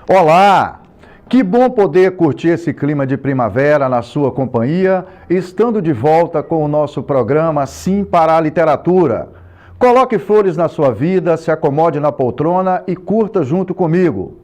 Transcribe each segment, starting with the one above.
Olá! Que bom poder curtir esse clima de primavera na sua companhia, estando de volta com o nosso programa Sim para a Literatura. Coloque flores na sua vida, se acomode na poltrona e curta junto comigo.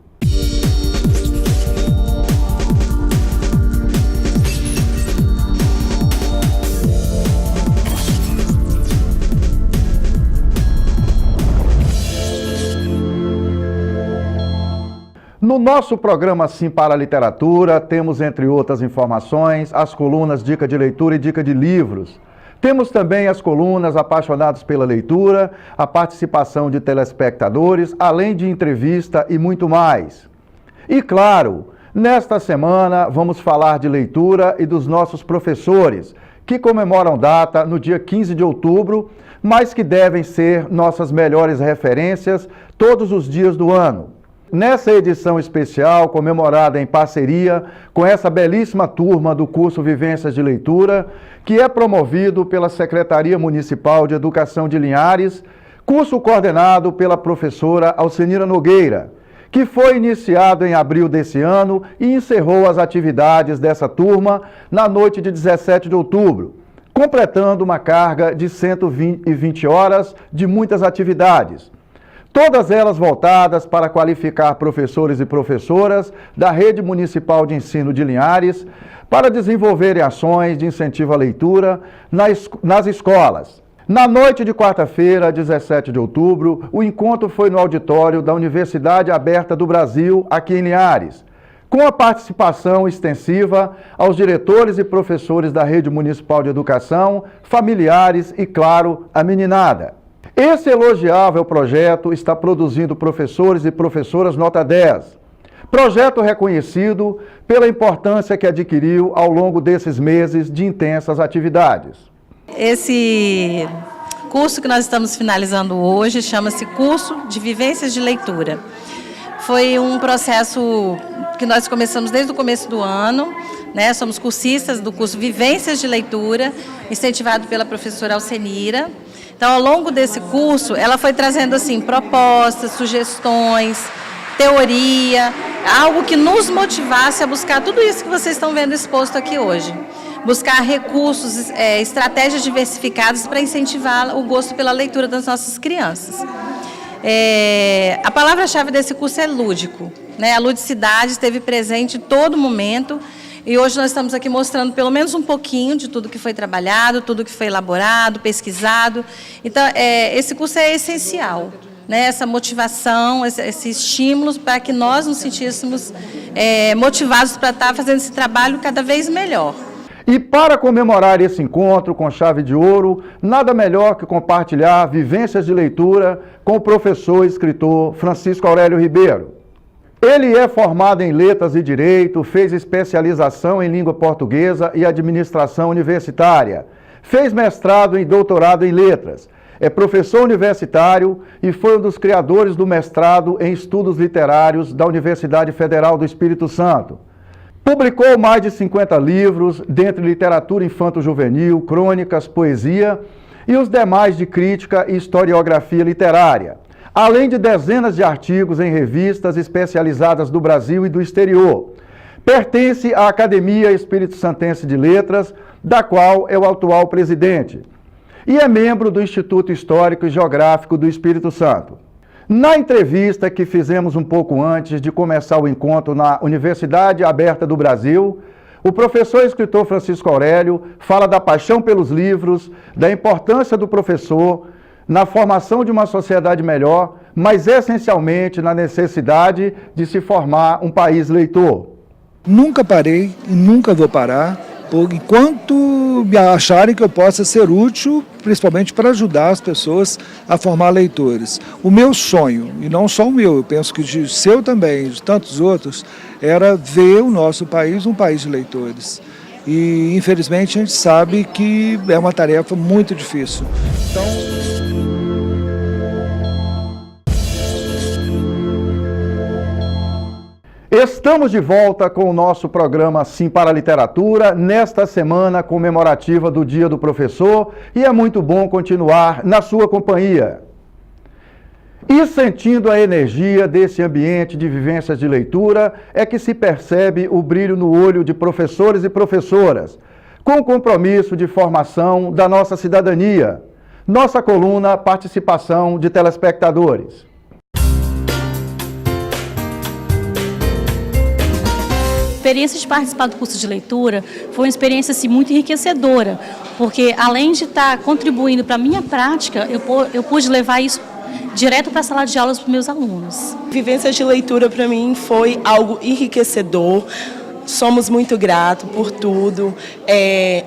No nosso programa Sim para a Literatura, temos, entre outras informações, as colunas Dica de Leitura e Dica de Livros. Temos também as colunas Apaixonados pela Leitura, a participação de telespectadores, além de entrevista e muito mais. E claro, nesta semana vamos falar de leitura e dos nossos professores, que comemoram data no dia 15 de outubro, mas que devem ser nossas melhores referências todos os dias do ano. Nessa edição especial, comemorada em parceria com essa belíssima turma do curso Vivências de Leitura, que é promovido pela Secretaria Municipal de Educação de Linhares, curso coordenado pela professora Alcenira Nogueira, que foi iniciado em abril desse ano e encerrou as atividades dessa turma na noite de 17 de outubro, completando uma carga de 120 horas de muitas atividades. Todas elas voltadas para qualificar professores e professoras da Rede Municipal de Ensino de Linhares para desenvolverem ações de incentivo à leitura nas escolas. Na noite de quarta-feira, 17 de outubro, o encontro foi no auditório da Universidade Aberta do Brasil, aqui em Linhares, com a participação extensiva aos diretores e professores da Rede Municipal de Educação, familiares e, claro, a meninada. Esse elogiável projeto está produzindo professores e professoras nota 10. Projeto reconhecido pela importância que adquiriu ao longo desses meses de intensas atividades. Esse curso que nós estamos finalizando hoje chama-se Curso de Vivências de Leitura. Foi um processo que nós começamos desde o começo do ano, né? Somos cursistas do curso Vivências de Leitura, incentivado pela professora Alcenira. Então, ao longo desse curso, ela foi trazendo assim propostas, sugestões, teoria, algo que nos motivasse a buscar tudo isso que vocês estão vendo exposto aqui hoje. Buscar recursos, estratégias diversificadas para incentivar o gosto pela leitura das nossas crianças. A palavra-chave desse curso é lúdico, né? A ludicidade esteve presente em todo momento. E hoje nós estamos aqui mostrando pelo menos um pouquinho de tudo que foi trabalhado, tudo que foi elaborado, pesquisado. Então, esse curso é essencial, né? Essa motivação, esse estímulo para que nós nos sentíssemos motivados para estar fazendo esse trabalho cada vez melhor. E para comemorar esse encontro com chave de ouro, nada melhor que compartilhar vivências de leitura com o professor e escritor Francisco Aurélio Ribeiro. Ele é formado em Letras e Direito, fez especialização em Língua Portuguesa e Administração Universitária, fez mestrado e doutorado em Letras, é professor universitário e foi um dos criadores do mestrado em Estudos Literários da Universidade Federal do Espírito Santo. Publicou mais de 50 livros, dentre literatura infanto-juvenil, crônicas, poesia e os demais de crítica e historiografia literária, além de dezenas de artigos em revistas especializadas do Brasil e do exterior. Pertence à Academia Espírito Santense de Letras, da qual é o atual presidente, e é membro do Instituto Histórico e Geográfico do Espírito Santo. Na entrevista que fizemos um pouco antes de começar o encontro na Universidade Aberta do Brasil, o professor e escritor Francisco Aurélio fala da paixão pelos livros, da importância do professor na formação de uma sociedade melhor, mas essencialmente na necessidade de se formar um país leitor. Nunca parei e nunca vou parar, enquanto me acharem que eu possa ser útil, principalmente para ajudar as pessoas a formar leitores. O meu sonho, e não só o meu, eu penso que o seu também, de tantos outros, era ver o nosso país um país de leitores. E, infelizmente, a gente sabe que é uma tarefa muito difícil. Então, Estamos de volta com o nosso programa Sim para a Literatura, nesta semana comemorativa do Dia do Professor, e é muito bom continuar na sua companhia. E sentindo a energia desse ambiente de vivências de leitura, é que se percebe o brilho no olho de professores e professoras, com o compromisso de formação da nossa cidadania. Nossa coluna Participação de Telespectadores. A experiência de participar do curso de leitura foi uma experiência assim, muito enriquecedora, porque além de estar contribuindo para a minha prática, eu pude levar isso direto para a sala de aulas para os meus alunos. Vivências de leitura para mim foi algo enriquecedor. Somos muito gratos por tudo.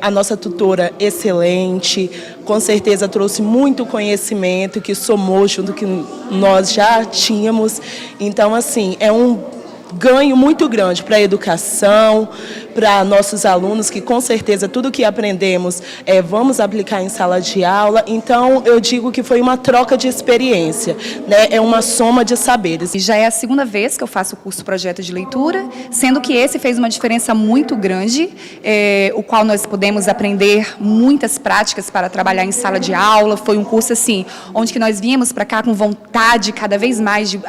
A nossa tutora excelente, com certeza trouxe muito conhecimento que somou junto que nós já tínhamos. Então, assim, é um ganho muito grande para a educação, para nossos alunos, que com certeza tudo que aprendemos vamos aplicar em sala de aula. Então, eu digo que foi uma troca de experiência, né? É uma soma de saberes. Já é a segunda vez que eu faço o curso Projeto de Leitura, sendo que esse fez uma diferença muito grande, o qual nós pudemos aprender muitas práticas para trabalhar em sala de aula. Foi um curso assim, onde que nós viemos para cá com vontade cada vez mais de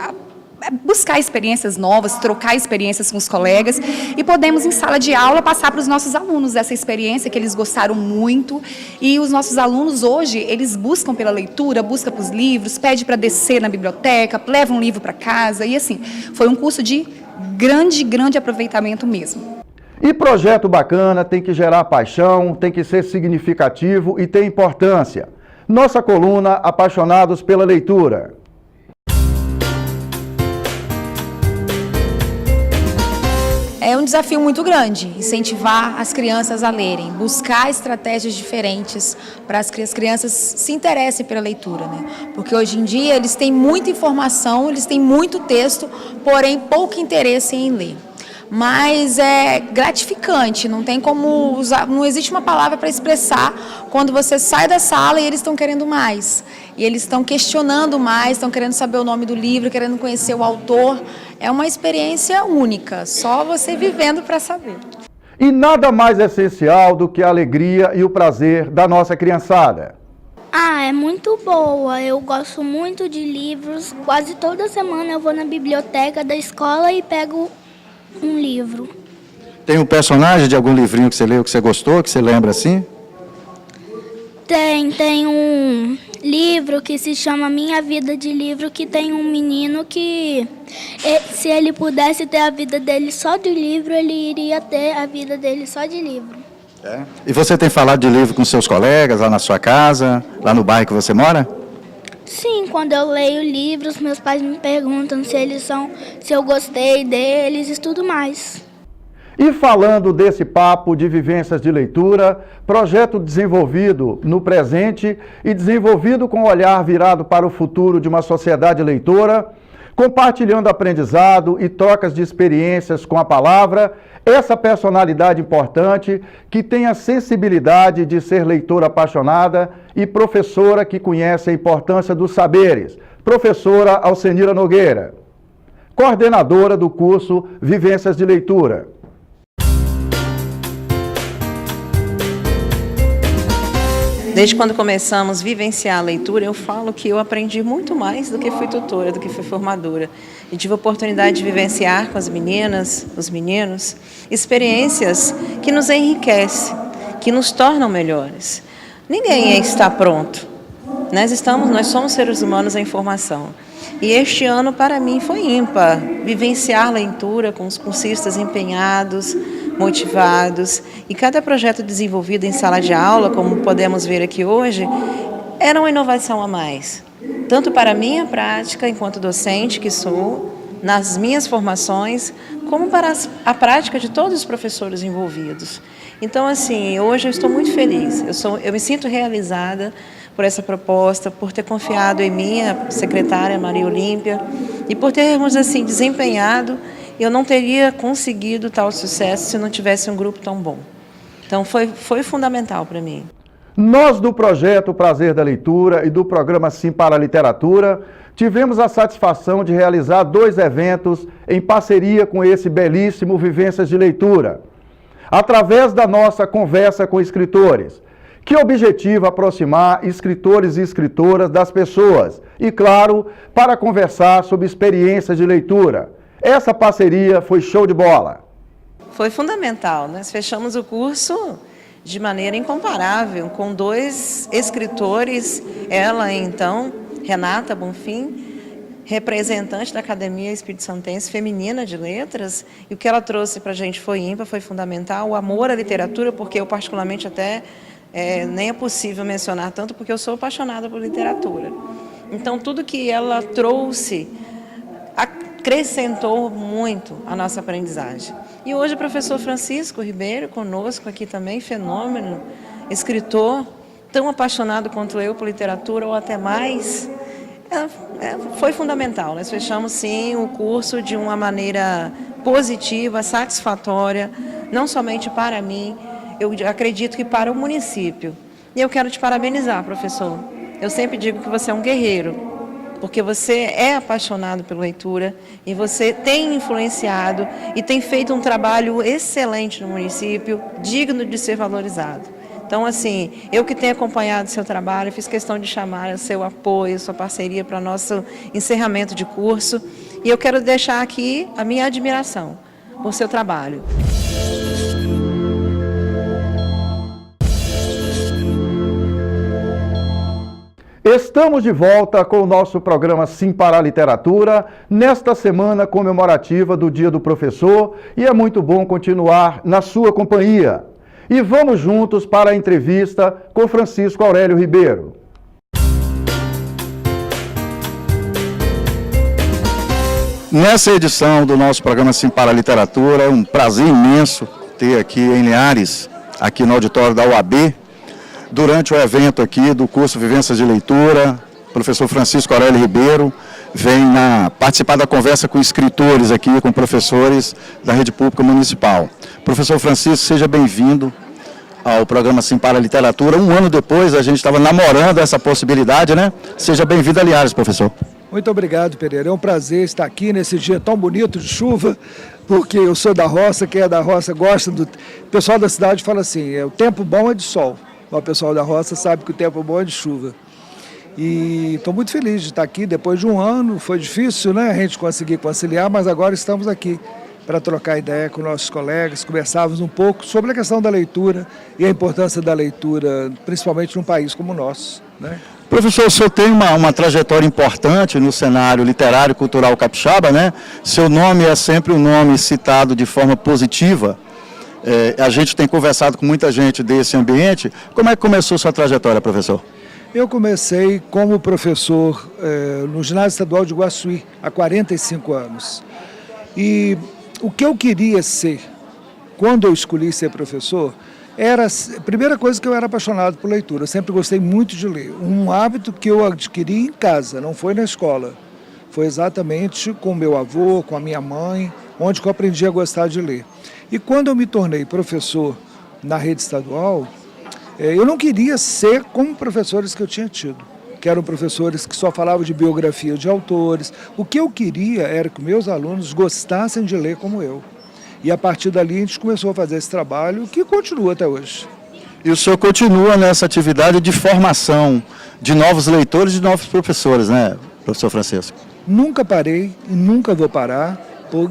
buscar experiências novas, trocar experiências com os colegas e podemos em sala de aula passar para os nossos alunos essa experiência que eles gostaram muito. E os nossos alunos hoje, eles buscam pela leitura, buscam para os livros, pede para descer na biblioteca, leva um livro para casa e assim, foi um curso de grande aproveitamento mesmo. E projeto bacana tem que gerar paixão, tem que ser significativo e ter importância. Nossa coluna Apaixonados pela Leitura. É um desafio muito grande, incentivar as crianças a lerem, buscar estratégias diferentes para que as crianças se interessem pela leitura, né? Porque hoje em dia eles têm muita informação, eles têm muito texto, porém pouco interesse em ler. Mas é gratificante, não tem como usar, não existe uma palavra para expressar quando você sai da sala e eles estão querendo mais. E eles estão questionando mais, estão querendo saber o nome do livro, querendo conhecer o autor. É uma experiência única, só você vivendo para saber. E nada mais essencial do que a alegria e o prazer da nossa criançada. É muito boa. Eu gosto muito de livros. Quase toda semana eu vou na biblioteca da escola e pego um livro. Tem um personagem de algum livrinho que você leu, que você gostou, que você lembra assim? Tem um livro que se chama Minha Vida de Livro, que tem um menino que, se ele pudesse ter a vida dele só de livro, ele iria ter a vida dele só de livro. E você tem falado de livro com seus colegas, lá na sua casa, lá no bairro que você mora? Sim, quando eu leio livros, meus pais me perguntam se eu gostei deles e tudo mais. E falando desse papo de vivências de leitura, projeto desenvolvido no presente e desenvolvido com o olhar virado para o futuro de uma sociedade leitora, compartilhando aprendizado e trocas de experiências com a palavra, essa personalidade importante que tem a sensibilidade de ser leitora apaixonada e professora que conhece a importância dos saberes, professora Alcenira Nogueira, coordenadora do curso Vivências de Leitura. Desde quando começamos a vivenciar a leitura, eu falo que eu aprendi muito mais do que fui tutora, do que fui formadora. E tive a oportunidade de vivenciar com as meninas, os meninos, experiências que nos enriquecem, que nos tornam melhores. Ninguém está pronto. Nós somos seres humanos em formação. E este ano, para mim, foi ímpar. Vivenciar a leitura com os cursistas empenhados, motivados. E cada projeto desenvolvido em sala de aula, como podemos ver aqui hoje, era uma inovação a mais. Tanto para a minha prática, enquanto docente que sou, nas minhas formações, como para a prática de todos os professores envolvidos. Então, assim, hoje eu estou muito feliz. Eu me sinto realizada por essa proposta, por ter confiado em mim, a secretária Maria Olímpia, e por termos, assim, desempenhado. Eu não teria conseguido tal sucesso se não tivesse um grupo tão bom. Então, foi fundamental para mim. Nós, do projeto Prazer da Leitura e do programa Sim para a Literatura, tivemos a satisfação de realizar 2 eventos em parceria com esse belíssimo Vivências de Leitura, através da nossa conversa com escritores, que objetiva aproximar escritores e escritoras das pessoas e, claro, para conversar sobre experiências de leitura. Essa parceria foi show de bola. Foi fundamental. Nós fechamos o curso de maneira incomparável, com 2 escritores, ela então, Renata Bonfim, representante da Academia Espírito Santense Feminina de Letras, e o que ela trouxe para a gente foi ímpar, foi fundamental, o amor à literatura, porque eu particularmente até nem é possível mencionar tanto, porque eu sou apaixonada por literatura. Então, tudo que ela trouxe acrescentou muito a nossa aprendizagem. E hoje o professor Francisco Ribeiro, conosco aqui também, fenômeno, escritor, tão apaixonado quanto eu por literatura, ou até mais, foi fundamental. Nós fechamos, sim, o curso de uma maneira positiva, satisfatória, não somente para mim, eu acredito que para o município. E eu quero te parabenizar, professor. Eu sempre digo que você é um guerreiro, porque você é apaixonado pela leitura e você tem influenciado e tem feito um trabalho excelente no município, digno de ser valorizado. Então, assim, eu que tenho acompanhado o seu trabalho, fiz questão de chamar o seu apoio, sua parceria para nosso encerramento de curso. E eu quero deixar aqui a minha admiração por seu trabalho. Estamos de volta com o nosso programa Sim para a Literatura, nesta semana comemorativa do Dia do Professor, e é muito bom continuar na sua companhia. E vamos juntos para a entrevista com Francisco Aurélio Ribeiro. Nessa edição do nosso programa Sim para a Literatura, é um prazer imenso ter aqui em Linhares, aqui no auditório da UAB, durante o evento aqui do curso Vivências de Leitura, o professor Francisco Aurélio Ribeiro vem participar da conversa com escritores aqui, com professores da Rede Pública Municipal. Professor Francisco, seja bem-vindo ao programa Sim para a Literatura. Um ano depois, a gente estava namorando essa possibilidade, né? Seja bem-vindo a Linhares, professor. Muito obrigado, Pereira. É um prazer estar aqui nesse dia tão bonito de chuva, porque eu sou da roça, quem é da roça gosta do... O pessoal da cidade fala assim, o tempo bom é de sol. O pessoal da roça sabe que o tempo bom é de chuva. E estou muito feliz de estar aqui depois de um ano. Foi difícil, né, a gente conseguir conciliar, mas agora estamos aqui para trocar ideia com nossos colegas, conversarmos um pouco sobre a questão da leitura e a importância da leitura, principalmente num país como o nosso, né? Professor, o senhor tem uma trajetória importante no cenário literário e cultural capixaba, né? Seu nome é sempre um nome citado de forma positiva. A gente tem conversado com muita gente desse ambiente. Como é que começou sua trajetória, professor? Eu comecei como professor no Ginásio Estadual de Iguaçuí, há 45 anos. E o que eu queria ser, quando eu escolhi ser professor, era a primeira coisa que eu era apaixonado por leitura. Eu sempre gostei muito de ler. Um hábito que eu adquiri em casa, não foi na escola. Foi exatamente com meu avô, com a minha mãe, onde eu aprendi a gostar de ler. E quando eu me tornei professor na rede estadual, eu não queria ser como professores que eu tinha tido, que eram professores que só falavam de biografia de autores. O que eu queria era que meus alunos gostassem de ler como eu. E a partir dali a gente começou a fazer esse trabalho que continua até hoje. E o senhor continua nessa atividade de formação de novos leitores e de novos professores, né, professor Francisco? Nunca parei e nunca vou parar,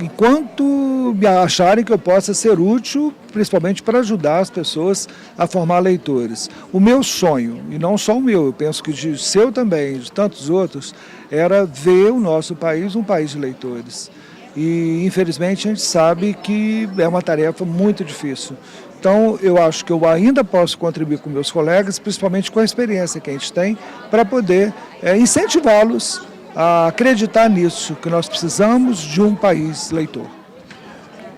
enquanto acharem que eu possa ser útil, principalmente para ajudar as pessoas a formar leitores. O meu sonho, e não só o meu, eu penso que de seu também, de tantos outros, era ver o nosso país um país de leitores. E, infelizmente, a gente sabe que é uma tarefa muito difícil. Então, eu acho que eu ainda posso contribuir com meus colegas, principalmente com a experiência que a gente tem, para poder incentivá-los a acreditar nisso, que nós precisamos de um país leitor.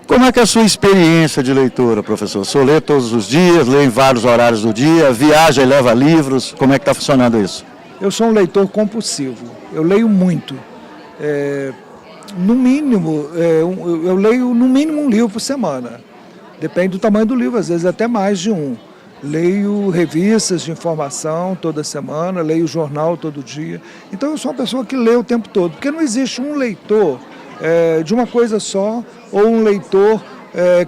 Como é que é a sua experiência de leitura, professor? O senhor lê todos os dias, lê em vários horários do dia, viaja e leva livros, como é que está funcionando isso? Eu sou um leitor compulsivo, eu leio muito. No mínimo, eu leio no mínimo um livro por semana. Depende do tamanho do livro, às vezes até mais de um. Leio revistas de informação toda semana, leio jornal todo dia. Então eu sou uma pessoa que lê o tempo todo, porque não existe um leitor de uma coisa só, ou um leitor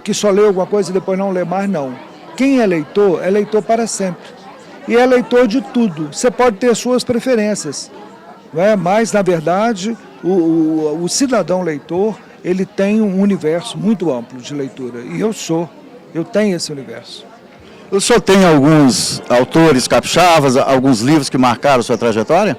que só lê alguma coisa e depois não lê mais, não. Quem é leitor para sempre. E é leitor de tudo. Você pode ter suas preferências, não é? Mas, na verdade, o cidadão leitor, ele tem um universo muito amplo de leitura. E eu tenho esse universo. O senhor tem alguns autores capixabas, alguns livros que marcaram sua trajetória?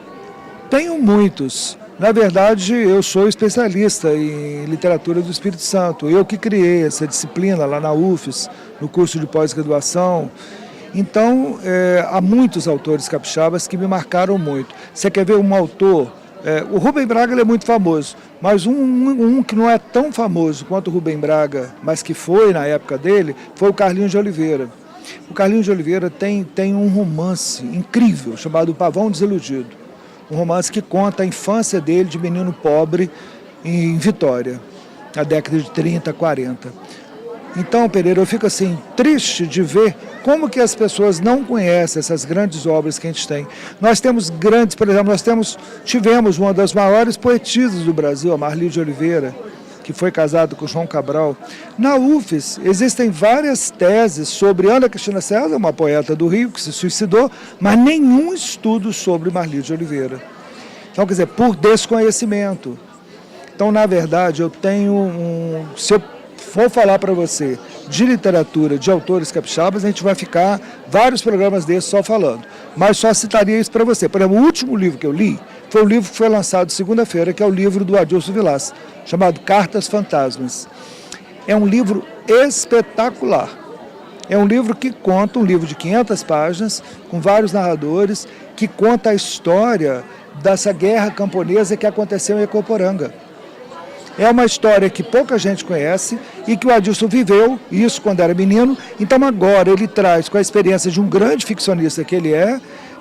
Tenho muitos. Na verdade, eu sou especialista em literatura do Espírito Santo. Eu que criei essa disciplina lá na UFES, no curso de pós-graduação. Então, há muitos autores capixabas que me marcaram muito. Você quer ver um autor? O Rubem Braga ele é muito famoso, mas um que não é tão famoso quanto o Rubem Braga, mas que foi na época dele, foi o Carlinhos de Oliveira. O Carlinhos de Oliveira tem um romance incrível chamado Pavão Desiludido. Um romance que conta a infância dele de menino pobre em Vitória, na década de 30, 40. Então, Pereira, eu fico assim, triste de ver como que as pessoas não conhecem essas grandes obras que a gente tem. Nós temos grandes, por exemplo, tivemos uma das maiores poetisas do Brasil, a Marli de Oliveira, que foi casado com João Cabral. Na UFES existem várias teses sobre Ana Cristina César, uma poeta do Rio que se suicidou, mas nenhum estudo sobre Marli de Oliveira. Então, quer dizer, por desconhecimento. Então, na verdade, eu tenho se eu for falar para você de literatura, de autores capixabas, a gente vai ficar vários programas desses só falando. Mas só citaria isso para você. Por exemplo, o último livro que eu li foi o livro que foi lançado segunda-feira, que é o livro do Adilson Vilas, chamado Cartas Fantasmas. É um livro espetacular. É um livro que conta, um livro de 500 páginas, com vários narradores, que conta a história dessa guerra camponesa que aconteceu em Ecoporanga. É uma história que pouca gente conhece e que o Adilson viveu, isso quando era menino. Então agora ele traz, com a experiência de um grande ficcionista que ele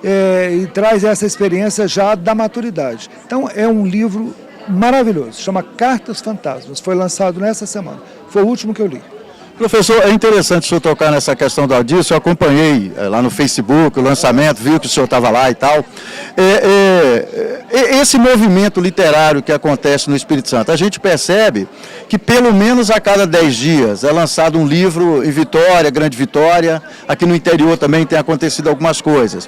e traz essa experiência já da maturidade. Então é um livro maravilhoso, chama Cartas Fantasmas, foi lançado nessa semana, foi o último que eu li. Professor, é interessante o senhor tocar nessa questão do Adilson, eu acompanhei lá no Facebook o lançamento, viu que o senhor estava lá e tal. Esse movimento literário que acontece no Espírito Santo, a gente percebe que pelo menos a cada 10 dias é lançado um livro em Vitória, Grande Vitória, aqui no interior também tem acontecido algumas coisas.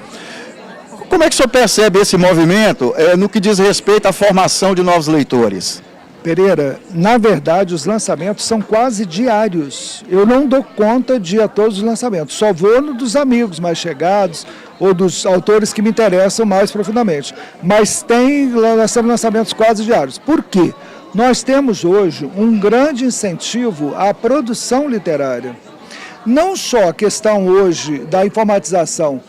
Como é que o senhor percebe esse movimento no que diz respeito à formação de novos leitores? Pereira, na verdade os lançamentos são quase diários. Eu não dou conta de ir a todos os lançamentos, só vou no dos amigos mais chegados ou dos autores que me interessam mais profundamente. Mas nós temos lançamentos quase diários. Por quê? Nós temos hoje um grande incentivo à produção literária. Não só a questão hoje da informatização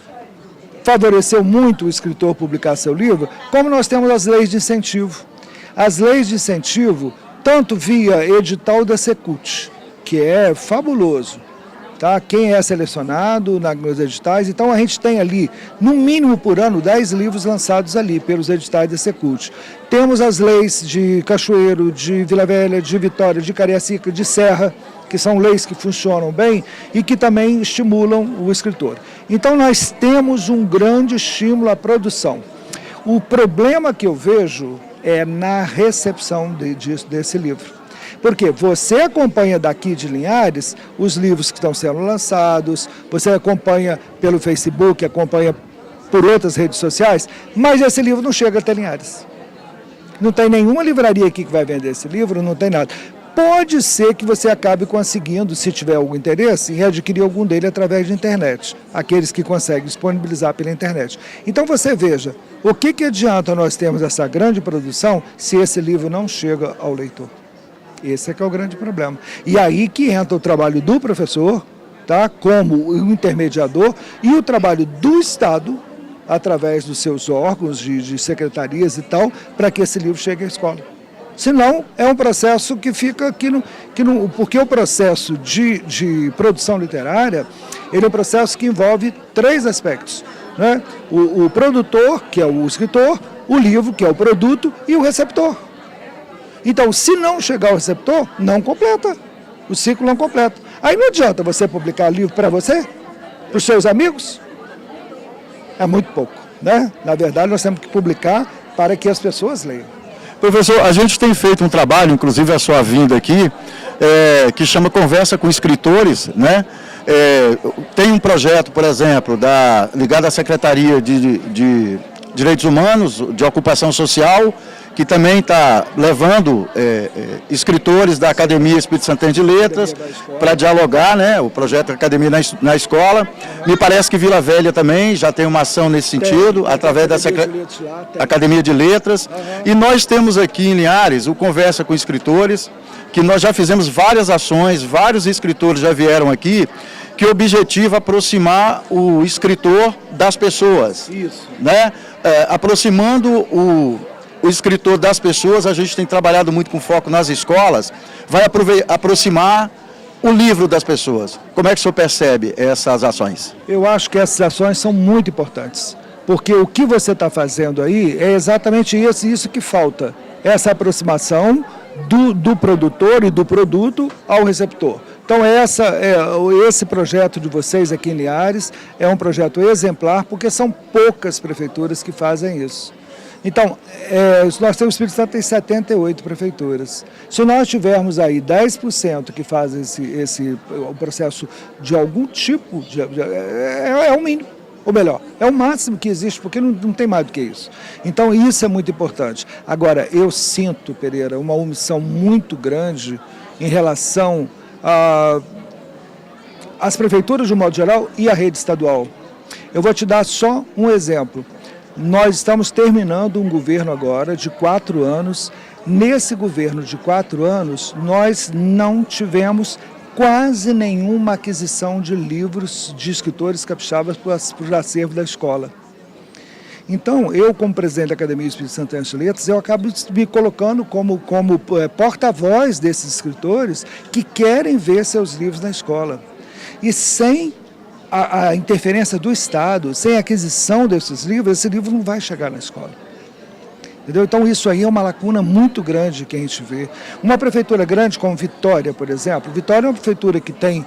favoreceu muito o escritor publicar seu livro, como nós temos as leis de incentivo. As leis de incentivo, tanto via edital da Secult, que é fabuloso, tá? Quem é selecionado nos editais, então a gente tem ali, no mínimo por ano, 10 livros lançados ali pelos editais da Secult. Temos as leis de Cachoeiro, de Vila Velha, de Vitória, de Cariacica, de Serra, que são leis que funcionam bem e que também estimulam o escritor. Então nós temos um grande estímulo à produção. O problema que eu vejo é na recepção desse livro. Porque você acompanha daqui de Linhares os livros que estão sendo lançados, você acompanha pelo Facebook, acompanha por outras redes sociais, mas esse livro não chega até Linhares. Não tem nenhuma livraria aqui que vai vender esse livro, não tem nada. Pode ser que você acabe conseguindo, se tiver algum interesse, em adquirir algum dele através de internet, aqueles que conseguem disponibilizar pela internet. Então você veja, o que adianta nós termos essa grande produção se esse livro não chega ao leitor? Esse é que é o grande problema. E aí que entra o trabalho do professor, tá, como o intermediador, e o trabalho do Estado, através dos seus órgãos de secretarias e tal, para que esse livro chegue à escola. Senão, é um processo que fica porque o processo de produção literária, ele é um processo que envolve 3 aspectos, né? O produtor, que é o escritor, o livro, que é o produto, e o receptor. Então, se não chegar ao receptor, não completa. O ciclo não completa. Aí não adianta você publicar livro para você, para os seus amigos. É muito pouco, né? Na verdade, nós temos que publicar para que as pessoas leiam. Professor, a gente tem feito um trabalho, inclusive a sua vinda aqui, que chama Conversa com Escritores, né? Tem um projeto, por exemplo, ligado à Secretaria de Direitos Humanos, de Ocupação Social, que também está levando escritores da Academia Espírito Santense de Letras para dialogar, né, o projeto Academia na Escola. Me parece que Vila Velha também já tem uma ação nesse sentido, através da Academia de Letras. E nós temos aqui em Linhares o Conversa com Escritores, que nós já fizemos várias ações, vários escritores já vieram aqui, que objetiva aproximar o escritor das pessoas. Isso. Né? Aproximando o escritor das pessoas, a gente tem trabalhado muito com foco nas escolas, vai aproximar o livro das pessoas. Como é que o senhor percebe essas ações? Eu acho que essas ações são muito importantes, porque o que você está fazendo aí é exatamente isso que falta, essa aproximação do produtor e do produto ao receptor. Então esse projeto de vocês aqui em Linhares é um projeto exemplar, porque são poucas prefeituras que fazem isso. Então, nós temos, o Espírito Santo tem 78 prefeituras. Se nós tivermos aí 10% que fazem o processo de algum tipo, é o mínimo, ou melhor, é o máximo que existe, porque não tem mais do que isso. Então, isso é muito importante. Agora, eu sinto, Pereira, uma omissão muito grande em relação às prefeituras de um modo geral e à rede estadual. Eu vou te dar só um exemplo. Nós estamos terminando um governo agora de 4 anos. Nesse governo de 4 anos, nós não tivemos quase nenhuma aquisição de livros de escritores capixabas para o acervo da escola. Então, eu, como presidente da Academia Espírito Santense de Letras, eu acabo me colocando como porta-voz desses escritores que querem ver seus livros na escola. E sem a interferência do Estado, sem a aquisição desses livros, esse livro não vai chegar na escola. Entendeu? Então isso aí é uma lacuna muito grande que a gente vê. Uma prefeitura grande como Vitória, por exemplo, Vitória é uma prefeitura que tem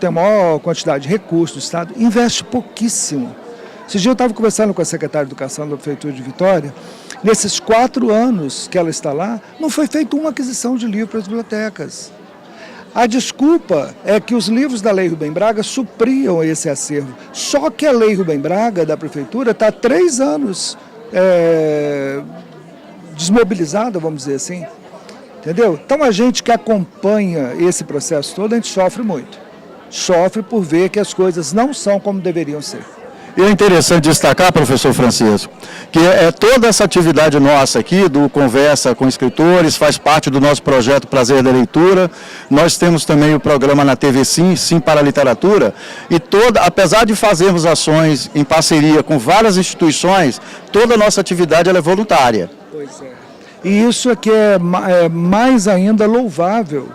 a maior quantidade de recursos do Estado, investe pouquíssimo. Esse dia eu estava conversando com a secretária de Educação da Prefeitura de Vitória, nesses 4 anos que ela está lá, não foi feita uma aquisição de livro para as bibliotecas. A desculpa é que os livros da Lei Rubem Braga supriam esse acervo. Só que a Lei Rubem Braga da Prefeitura está há 3 anos desmobilizada, vamos dizer assim. Entendeu? Então a gente que acompanha esse processo todo, a gente sofre muito. Sofre por ver que as coisas não são como deveriam ser. E é interessante destacar, professor Francisco, que toda essa atividade nossa aqui, do Conversa com Escritores, faz parte do nosso projeto Prazer da Leitura. Nós temos também o programa na TV Sim para a Literatura, e apesar de fazermos ações em parceria com várias instituições, toda a nossa atividade ela é voluntária. Pois é. E isso aqui é mais ainda louvável,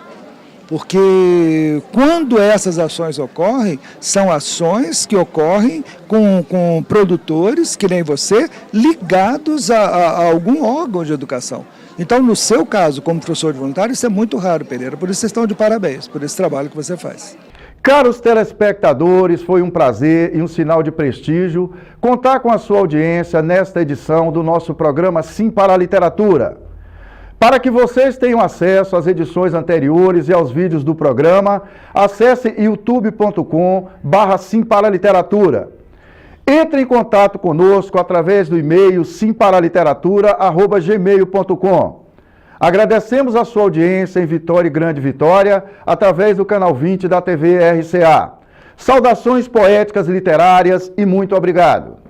porque quando essas ações ocorrem, são ações que ocorrem com produtores, que nem você, ligados a algum órgão de educação. Então, no seu caso, como professor de voluntário, isso é muito raro, Pereira. Por isso vocês estão de parabéns, por esse trabalho que você faz. Caros telespectadores, foi um prazer e um sinal de prestígio contar com a sua audiência nesta edição do nosso programa Sim para a Literatura. Para que vocês tenham acesso às edições anteriores e aos vídeos do programa, acesse youtube.com/Sim para a Literatura. Entre em contato conosco através do e-mail simparaliteratura@gmail.com. Agradecemos a sua audiência em Vitória e Grande Vitória, através do canal 20 da TV RCA. Saudações poéticas e literárias e muito obrigado.